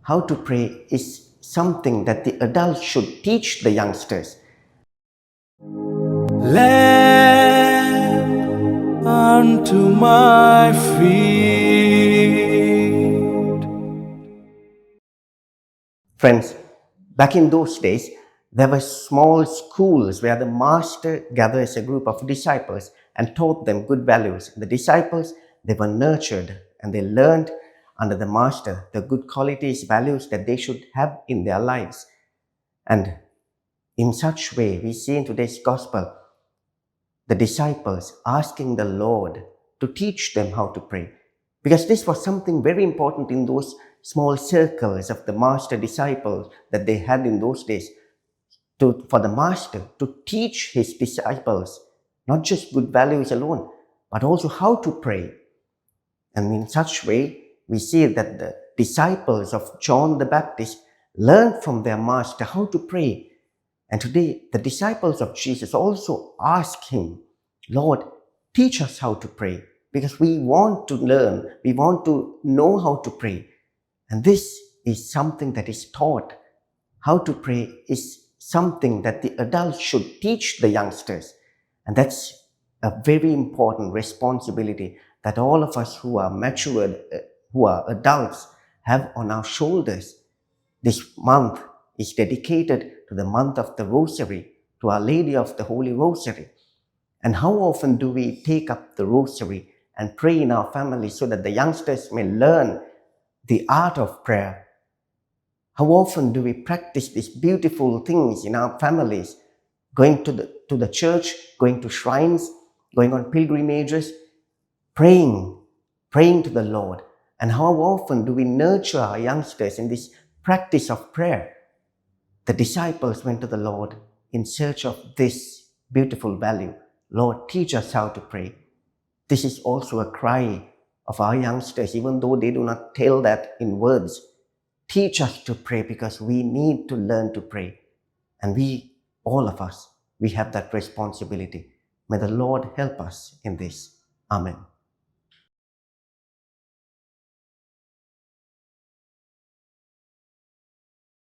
how to pray is something that the adults should teach the youngsters. Lamp unto my feet. Friends, back in those days, there were small schools where the master gathers a group of disciples and taught them good values. The disciples, they were nurtured and they learned under the master the good qualities, values that they should have in their lives. And in such way, we see in today's gospel, the disciples asking the Lord to teach them how to pray. Because this was something very important in those small circles of the master disciples that they had in those days. For the master to teach his disciples not just good values alone, but also how to pray. And in such way, we see that the disciples of John the Baptist learned from their master how to pray. And today, the disciples of Jesus also ask him, Lord, teach us how to pray, because we want to learn, we want to know how to pray. And this is something that is taught. How to pray is something that the adults should teach the youngsters. And that's a very important responsibility that all of us who are matured, who are adults, have on our shoulders. This month is dedicated to the month of the Rosary, to Our Lady of the Holy Rosary. And how often do we take up the Rosary and pray in our family so that the youngsters may learn the art of prayer? How often do we practice these beautiful things in our families, going to the church, going to shrines, going on pilgrimages, praying to the Lord? And how often do we nurture our youngsters in this practice of prayer? The disciples went to the Lord in search of this beautiful value. Lord, teach us how to pray. This is also a cry of our youngsters, even though they do not tell that in words. Teach us to pray, because we need to learn to pray. And we, all of us, we have that responsibility. May the Lord help us in this. Amen.